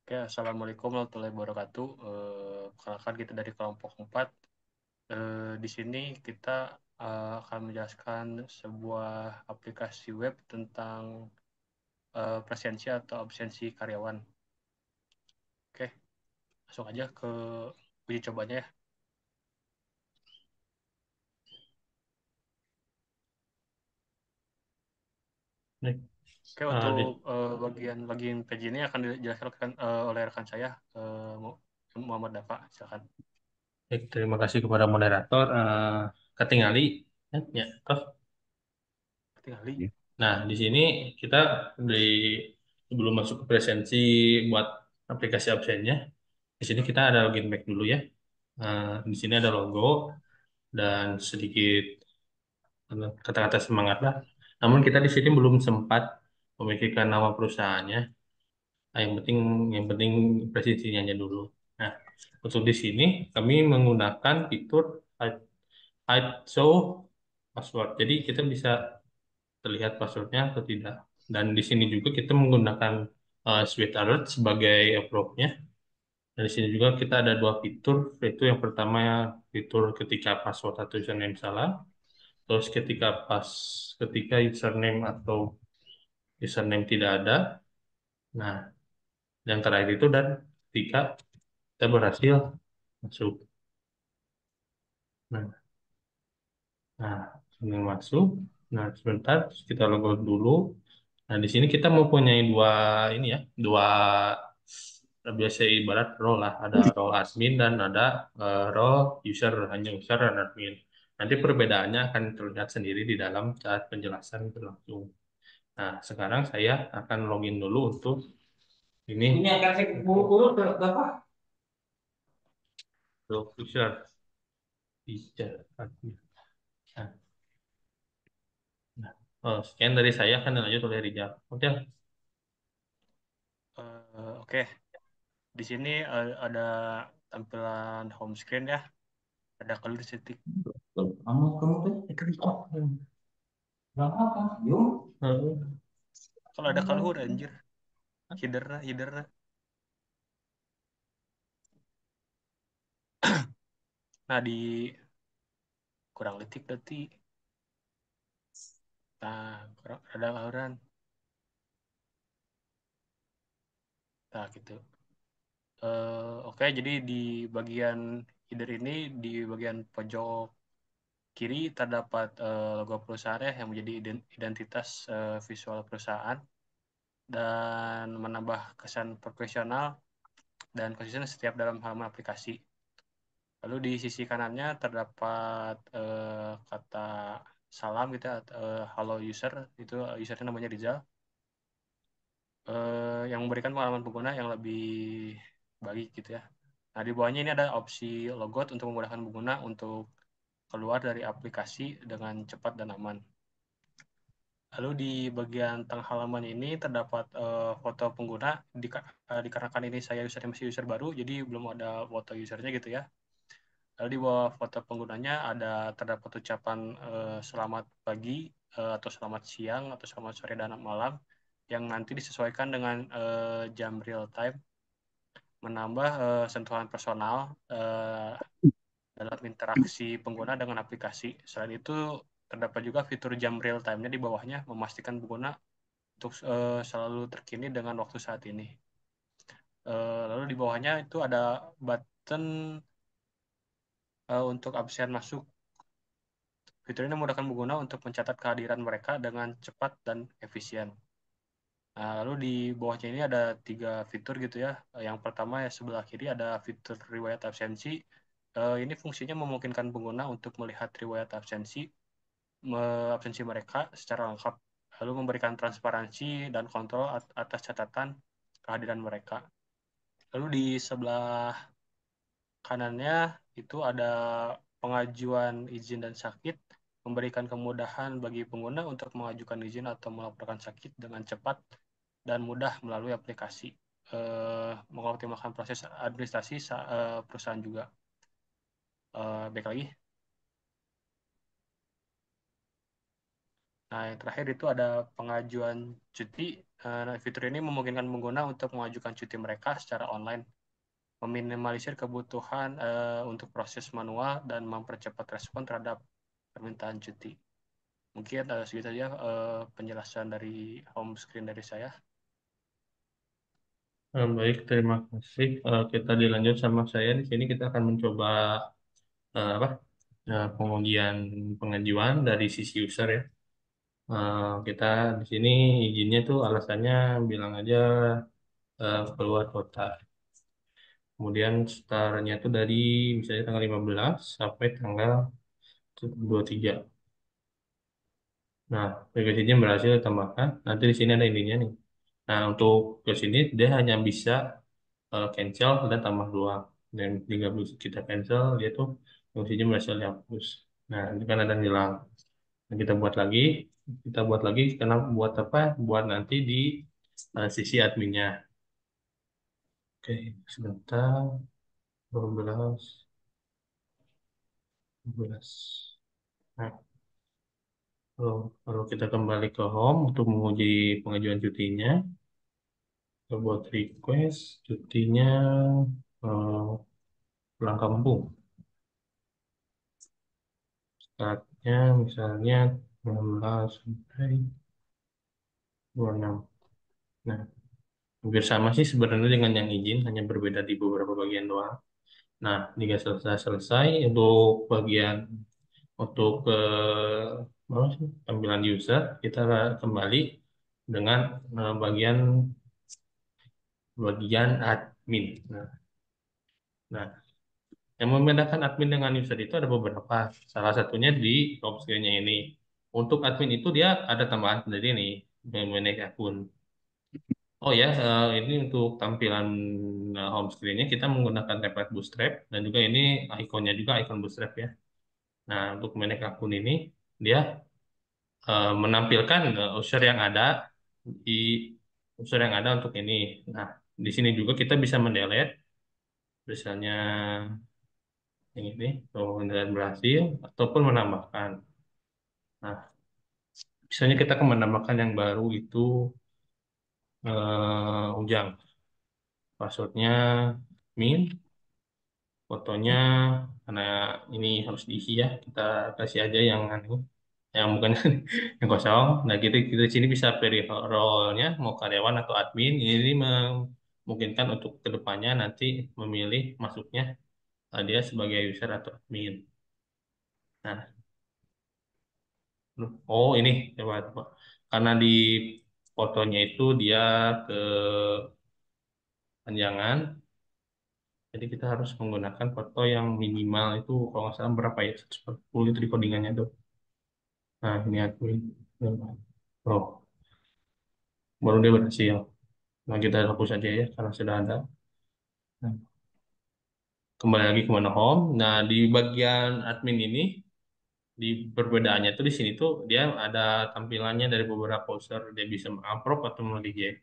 Oke, Assalamualaikum warahmatullahi wabarakatuh. Perkenalkan kita dari kelompok 4. Di sini kita akan menjelaskan sebuah aplikasi web tentang presensi atau absensi karyawan. Oke, langsung aja ke uji cobanya ya. Baik. Oke, Ah, untuk di- bagian page ini akan dijelaskan oleh rekan saya, Muhammad Dafa. Silakan. Baik, terima kasih kepada moderator. Ketingali, ya, Prof. Tinggali. Nah, di sini kita di sebelum masuk ke presensi buat aplikasi absennya, di sini kita ada login back dulu ya. Di sini ada logo dan sedikit kata-kata semangat lah. Namun kita di sini belum sempat memikirkan nama perusahaannya. Yang penting presensinya aja dulu. Nah, untuk di sini kami menggunakan fitur hide show password. Jadi kita bisa terlihat passwordnya atau tidak. Dan di sini juga kita menggunakan sweet alert sebagai approve-nya. Dan di sini juga kita ada dua fitur, yaitu yang pertama fitur ketika password atau username salah, terus ketika username atau username tidak ada. Nah, yang terakhir itu dan ketika kita berhasil masuk. Nah, ini masuk. Nah, sebentar terus kita logout dulu. Nah, di sini kita mempunyai dua ini ya, dua biasa ibarat role lah. Ada role admin dan ada role user, hanya user dan admin. Nanti perbedaannya akan terlihat sendiri di dalam saat penjelasan berlangsung. Nah, sekarang saya akan login dulu untuk ini. Ini akan saya buru-buru berapa? Role user, admin. Nah, sekian dari saya akan lanjut oleh Rijal. Oke. Oke, di sini ada tampilan home screen ya. Ada kalau di titik. Kamu tuh itu kok nggak apa yuk. Kalau ada kalhur anjir. Hiderna. Nah, di kurang detik berarti. Nah, kurang ada kalhuran. Nah, gitu. Oke, jadi di bagian header ini di bagian pojok kiri terdapat logo perusahaan ya yang menjadi identitas visual perusahaan dan menambah kesan profesional dan konsisten setiap dalam halaman aplikasi. Lalu di sisi kanannya terdapat kata salam gitu ya, halo user, itu usernya namanya Rizal, yang memberikan pengalaman pengguna yang lebih baik gitu ya. Nah, di bawahnya ini ada opsi logout untuk memudahkan pengguna untuk keluar dari aplikasi dengan cepat dan aman. Lalu di bagian tengah halaman ini terdapat foto pengguna. Dikarenakan ini saya usernya masih user baru, jadi belum ada foto usernya gitu ya. Lalu di bawah foto penggunanya ada terdapat ucapan selamat pagi atau selamat siang atau selamat sore dan malam yang nanti disesuaikan dengan jam real time, menambah sentuhan personal dalam interaksi pengguna dengan aplikasi. Selain itu terdapat juga fitur jam real time-nya di bawahnya memastikan pengguna untuk selalu terkini dengan waktu saat ini. Lalu di bawahnya itu ada button untuk absen masuk. Fitur ini memudahkan pengguna untuk mencatat kehadiran mereka dengan cepat dan efisien. Nah, lalu di bawahnya ini ada 3 fitur gitu ya. Yang pertama ya sebelah kiri ada fitur riwayat absensi. Ini fungsinya memungkinkan pengguna untuk melihat riwayat absensi mereka secara lengkap, lalu memberikan transparansi dan kontrol atas catatan kehadiran mereka. Lalu di sebelah kanannya itu ada pengajuan izin dan sakit, memberikan kemudahan bagi pengguna untuk mengajukan izin atau melaporkan sakit dengan cepat dan mudah melalui aplikasi. Mengoptimalkan proses administrasi perusahaan juga. Baik lagi. Nah, yang terakhir itu ada pengajuan cuti. Nah, fitur ini memungkinkan pengguna untuk mengajukan cuti mereka secara online, meminimalisir kebutuhan untuk proses manual dan mempercepat respon terhadap permintaan cuti. Mungkin segitu saja penjelasan dari home screen dari saya. Baik, terima kasih. Kita dilanjut sama saya. Di sini kita akan mencoba apa? Pengujian pengajuan dari sisi user ya. Kita di sini izinnya tuh alasannya bilang aja keluar kota. Kemudian startnya tuh dari misalnya tanggal 15 sampai tanggal 23. Nah, aplikasinya berhasil ditambahkan. Nanti di sini ada ininya nih. Nah, untuk ke sini dia hanya bisa cancel dan tambah dua. Dan jika kita cancel, dia tuh fungsinya berhasil dihapus. Nah, itu kan ada yang hilang. Nah, kita buat lagi, karena buat apa? Buat nanti di sisi adminnya. Oke, sebentar. 12, 12. Nah, kalau kita kembali ke home untuk menguji pengajuan cutinya, kita buat request cutinya eh, pulang kampung. Startnya misalnya 16 sampai 26. Nah, hampir sama sih sebenarnya dengan yang izin, hanya berbeda di beberapa bagian doang. Nah, jika selesai untuk bagian untuk apa sih, tampilan user, kita kembali dengan bagian bagian admin. Nah, yang membedakan admin dengan user itu ada beberapa. Salah satunya di home screen-nya ini. Untuk admin itu dia ada tambahan sendiri nih, manage akun. Oh ya, ini untuk tampilan home screen-nya kita menggunakan template Bootstrap dan juga ini ikonnya juga ikon Bootstrap ya. Nah, untuk manage akun ini dia menampilkan user yang ada di user yang ada untuk ini. Nah, di sini juga kita bisa mendelete misalnya yang ini, dan berhasil ataupun menambahkan. Nah, misalnya kita akan menambahkan yang baru itu Ujang. Passwordnya min, fotonya karena ini harus diisi ya, kita kasih aja yang anu, yang bukan yang kosong. Nah, kita di sini bisa pilih role-nya mau karyawan atau admin. Ini memungkinkan untuk kedepannya nanti memilih masuknya dia sebagai user atau admin. Nah, oh ini coba. Karena di fotonya itu dia kepanjangan, jadi kita harus menggunakan foto yang minimal itu kalau nggak salah berapa ya? 140 itu di codingannya tuh. Nah ini aku oh baru dia berhasil. Nah kita hapus aja ya karena sudah ada. Nah, kembali lagi ke mana home. Nah di bagian admin ini di perbedaannya tuh di sini tuh dia ada tampilannya dari beberapa user, dia bisa mengupload atau reject.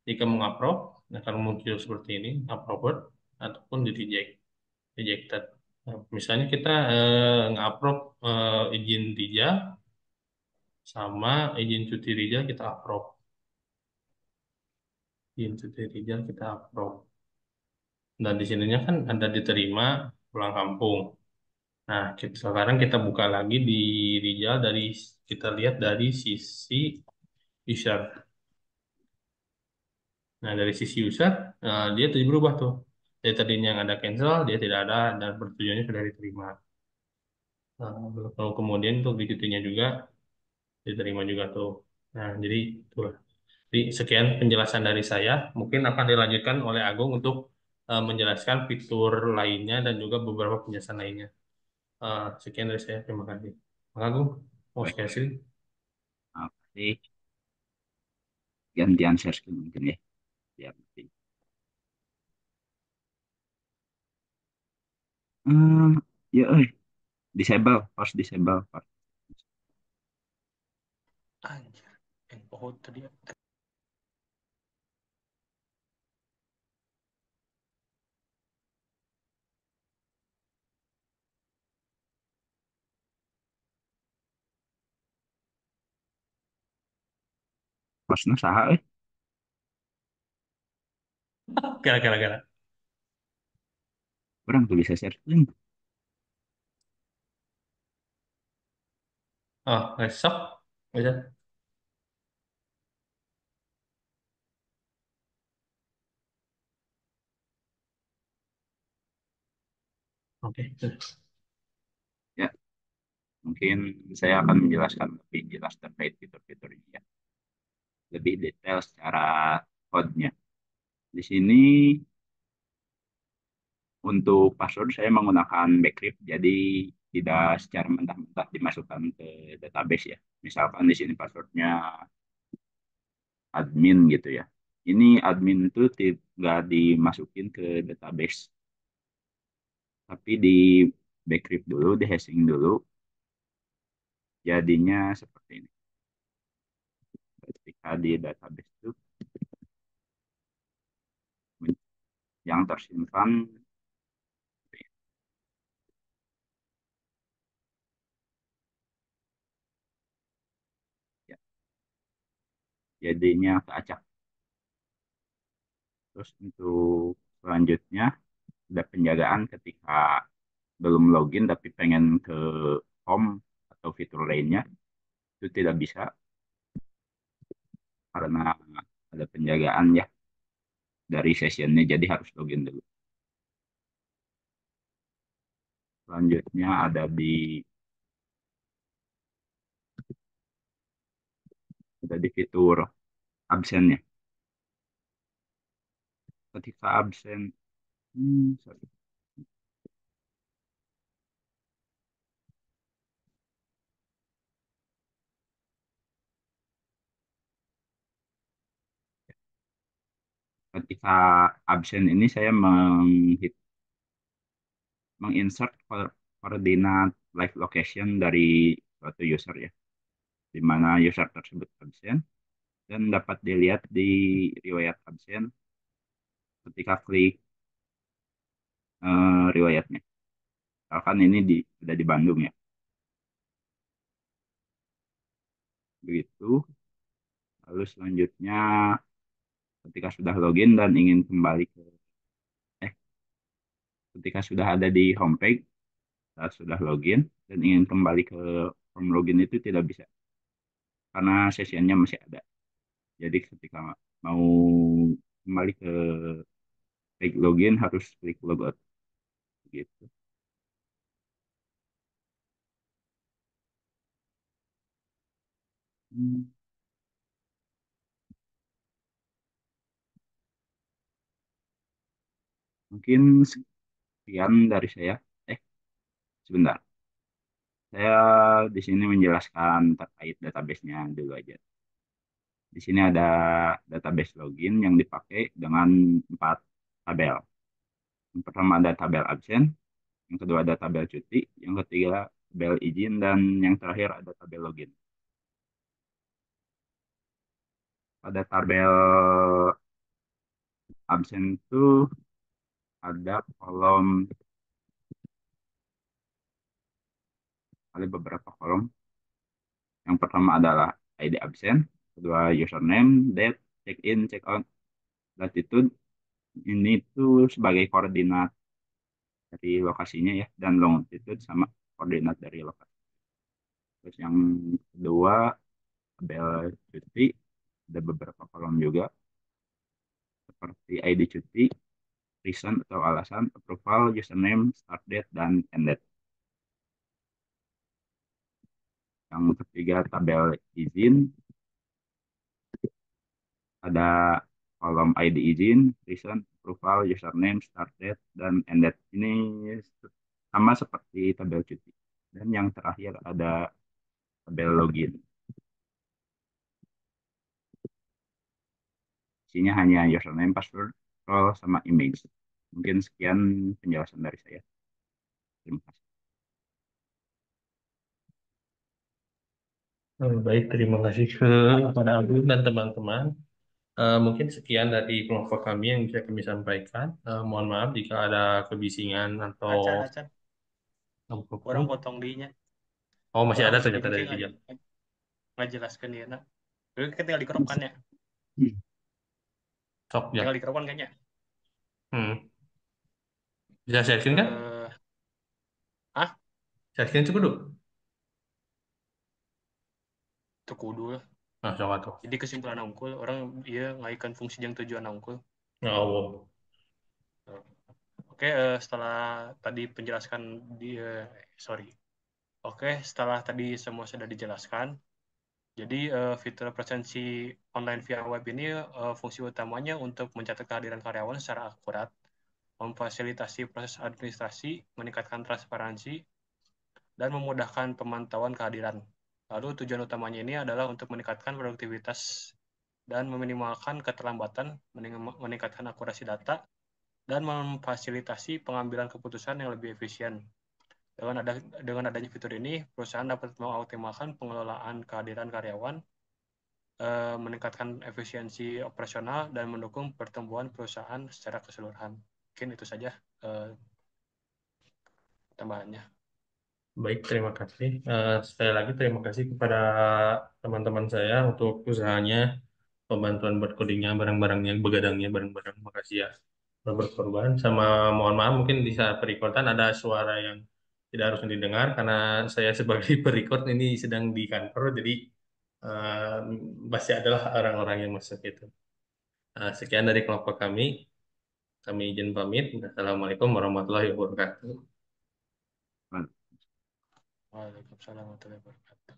Jika mengupload, nah akan muncul seperti ini, upload ataupun di reject, rejected. Nah, misalnya kita ngupload izin Rija sama izin cuti Rija kita upload, izin cuti Rija kita upload. Dan di sininya kan ada diterima pulang kampung. Nah, sekarang kita buka lagi di Rijal dari kita lihat dari sisi user. Nah, dari sisi user, dia tadi berubah tuh. Dari tadinya yang ada cancel, dia tidak ada dan persetujuannya sudah diterima. Lalu kemudian untuk digitunya juga diterima juga tuh. Nah, jadi itulah. Jadi sekian penjelasan dari saya. Mungkin akan dilanjutkan oleh Agung untuk menjelaskan fitur lainnya dan juga beberapa penjelasan lainnya. Sekian dari saya. Terima kasih. Bang Agung, mau Baik, share screen? apa sih gantian share screen mungkin ya. Biar nanti. Hmm, ya, disable, harus disable, Pak. Anjir, yang pohon tadi. Maksudnya saha, Kira-kira. Orang tuh bisa share link. Oh, besok. Bisa. Oke. Ya, mungkin saya akan menjelaskan lebih jelas terkait fitur-fitur ini ya. Lebih detail secara code-nya. Di sini untuk password saya menggunakan Bcrypt, jadi tidak secara mentah-mentah dimasukkan ke database ya. Misalkan di sini passwordnya admin gitu ya. Ini admin itu tidak dimasukin ke database, tapi di Bcrypt dulu, di hashing dulu, jadinya seperti ini. Ketika di database itu yang tersimpan ya, jadinya keacak. Terus untuk selanjutnya ada penjagaan ketika belum login tapi pengen ke home atau fitur lainnya itu tidak bisa karena ada penjagaan ya dari sessionnya jadi harus login dulu. Selanjutnya ada di fitur absennya. Ketika absen, sorry. Ketika absen ini saya menginsert koordinat live location dari suatu user ya, di mana user tersebut absen dan dapat dilihat di riwayat absen ketika klik riwayatnya. Misalkan ini ada di Bandung ya. Begitu. Lalu selanjutnya ketika sudah login dan ingin kembali eh ketika sudah ada di homepage saat sudah login dan ingin kembali ke form login itu tidak bisa karena sesinya masih ada. Jadi ketika mau kembali ke page login harus klik logout gitu. Hmm, Mungkin sekian dari saya. Eh, Sebentar. Saya di sini menjelaskan terkait database-nya dulu aja. Di sini ada database login yang dipakai dengan 4 tabel. Yang pertama ada tabel absen, yang kedua ada tabel cuti, yang ketiga tabel izin, dan yang terakhir ada tabel login. Pada tabel absen itu ada ada beberapa kolom. Yang pertama adalah ID absen, kedua username, date, check in, check out, latitude. Ini tuh sebagai koordinat dari lokasinya ya, dan longitude sama koordinat dari lokasi. Terus yang kedua tabel cuti, ada beberapa kolom juga seperti ID cuti, reason atau alasan, approval, username, start date, dan end date. Yang ketiga tabel izin, ada kolom ID izin, reason, approval, username, start date, dan end date. Ini sama seperti tabel cuti. Dan yang terakhir ada tabel login. Isinya hanya username, password, role, sama image. Mungkin sekian penjelasan dari saya. Terima kasih. Baik, terima kasih kepada Agung dan teman-teman. Mungkin sekian dari kelompok kami yang bisa kami sampaikan. Mohon maaf jika ada kebisingan atau Acan, acan. Orang apapun. potong dinya. Oh, masih Orang ada di sini ternyata dari kayak Kijang. nggak jelaskan dia. Nah, itu kan tinggal dikeropkan ya. Sok, Tinggal ya. dikeropkan kayaknya. Hmm. Bisa share screen kan? eh ah Share screen cukup dulu. itu kudu lah. Nah, coba tuh. Jadi kesimpulan unggul orang dia ngaikan fungsi yang tujuan unggul. Oh, Oke, setelah tadi penjelaskan di sorry. Oke, setelah tadi semua sudah dijelaskan, jadi fitur presensi online via web ini fungsi utamanya untuk mencatat kehadiran karyawan secara akurat, memfasilitasi proses administrasi, meningkatkan transparansi, dan memudahkan pemantauan kehadiran. Lalu tujuan utamanya ini adalah untuk meningkatkan produktivitas dan meminimalkan keterlambatan, meningkatkan akurasi data, dan memfasilitasi pengambilan keputusan yang lebih efisien. Dengan adanya fitur ini, perusahaan dapat mengoptimalkan pengelolaan kehadiran karyawan, meningkatkan efisiensi operasional, dan mendukung pertumbuhan perusahaan secara keseluruhan. Mungkin itu saja eh, tambahannya. baik, terima kasih. Sekali lagi terima kasih kepada teman-teman saya untuk usahanya, pembantuan buat codingnya, barang-barangnya, begadangnya, barang-barang. Makasih ya. Sudah berkorban. Sama mohon maaf mungkin di saat perekordan ada suara yang tidak harus didengar karena saya sebagai perekod ini sedang di kantor, jadi eh, pasti adalah orang-orang yang masuk itu. Sekian dari kelompok kami. Kami izin pamit. Assalamualaikum warahmatullahi wabarakatuh. Nah, Waalaikumsalam warahmatullahi wabarakatuh.